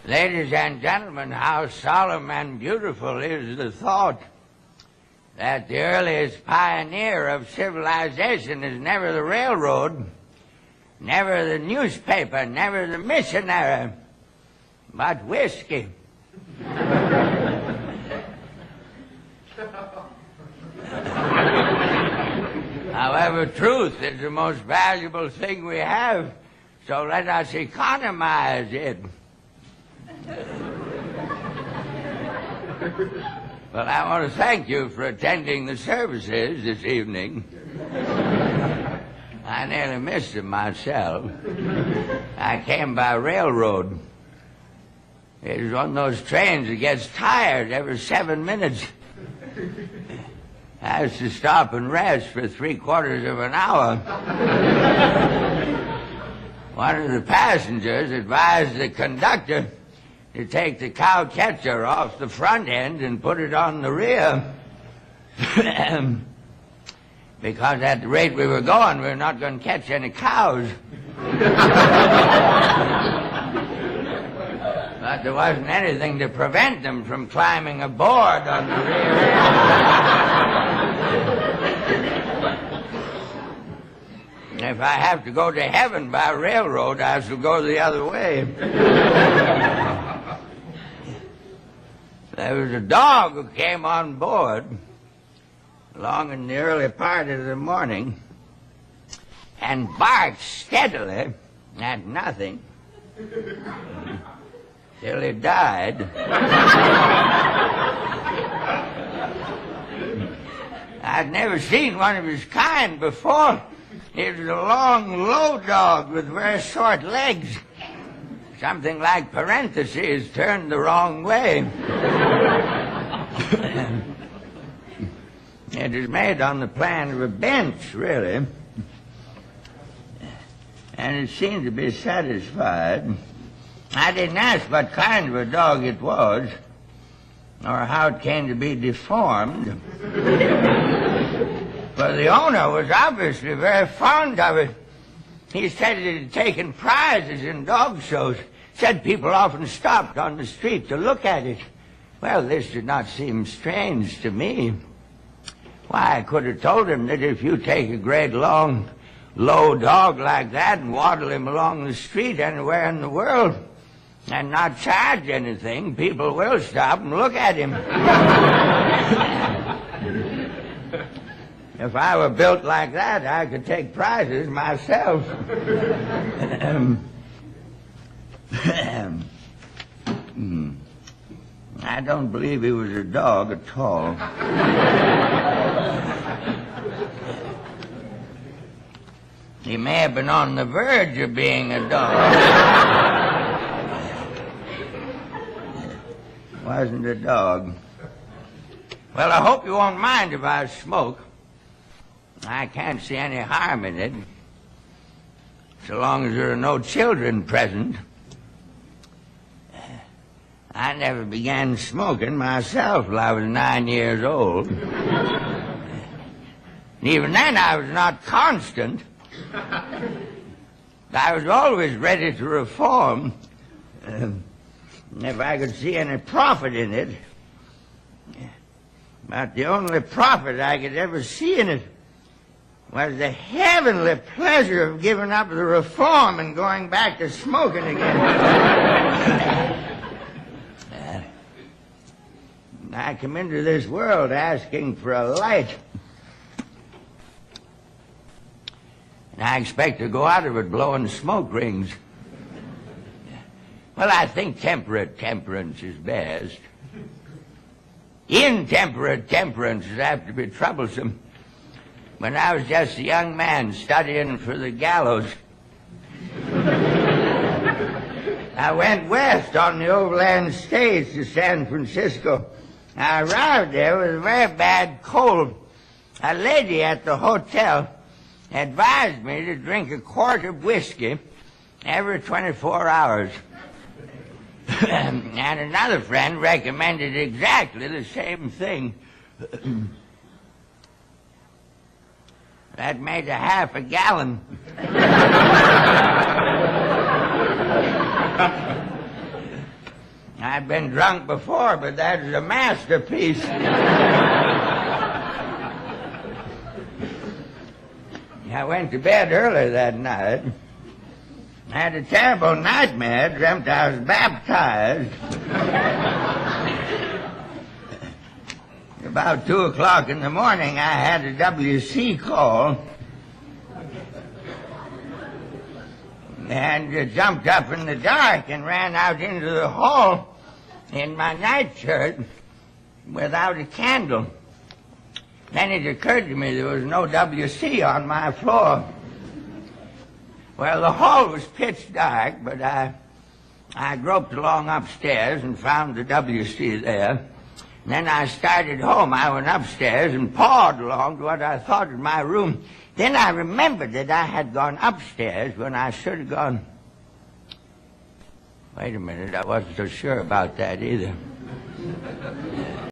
Ladies and gentlemen, how solemn and beautiful is the thought that the earliest pioneer of civilization is never the railroad, never the newspaper, never the missionary, but whiskey. However, truth is the most valuable thing we have, so let us economize it. Well, I want to thank you for attending the services this evening. I nearly missed them myself. I came by railroad. It was one of those trains that gets tired every 7 minutes. I has to stop and rest for 3/4 of an hour. One of the passengers advised the conductor to take the cow catcher off the front end and put it on the rear. Because at the rate we were going, we were not going to catch any cows. But there wasn't anything to prevent them from climbing aboard on the rear end. If I have to go to heaven by railroad, I shall go the other way. There was a dog who came on board along in the early part of the morning and barked steadily at nothing till he died. I'd never seen one of his kind before. It was a long, low dog with very short legs. Something like parentheses turned the wrong way. It is made on the plan of a bench, really. And it seemed to be satisfied. I didn't ask what kind of a dog it was, or how it came to be deformed. But the owner was obviously very fond of it. He said it had taken prizes in dog shows. Said people often stopped on the street to look at it. Well, this did not seem strange to me. Why, I could have told him that if you take a great, long, low dog like that and waddle him along the street anywhere in the world and not charge anything, people will stop and look at him. If I were built like that, I could take prizes myself. I don't believe he was a dog at all. He may have been on the verge of being a dog. Wasn't a dog. Well, I hope you won't mind if I smoke. I can't see any harm in it, so long as there are no children present. I never began smoking myself till I was 9 years old. And even then I was not constant. I was always ready to reform. If I could see any profit in it. But the only profit I could ever see in it was the heavenly pleasure of giving up the reform and going back to smoking again. I come into this world asking for a light. And I expect to go out of it blowing smoke rings. Well, I think temperate temperance is best. Intemperate temperance is apt to be troublesome. When I was just a young man studying for the gallows, I went west on the overland stage to San Francisco. I arrived there with a very bad cold. A lady at the hotel advised me to drink a quart of whiskey every 24 hours. And another friend recommended exactly the same thing. That made a half a gallon. I've been drunk before, but that was a masterpiece. I went to bed early that night. I had a terrible nightmare. Dreamt I was baptized. About 2 o'clock in the morning, I had a WC call. And jumped up in the dark and ran out into the hall in my nightshirt without a candle. Then it occurred to me there was no WC on my floor. Well, the hall was pitch dark, but I groped along upstairs and found the WC there. And then I started home. I went upstairs and pawed along to what I thought was my room. Then I remembered that I had gone upstairs when I should have gone. Wait a minute, I wasn't so sure about that either.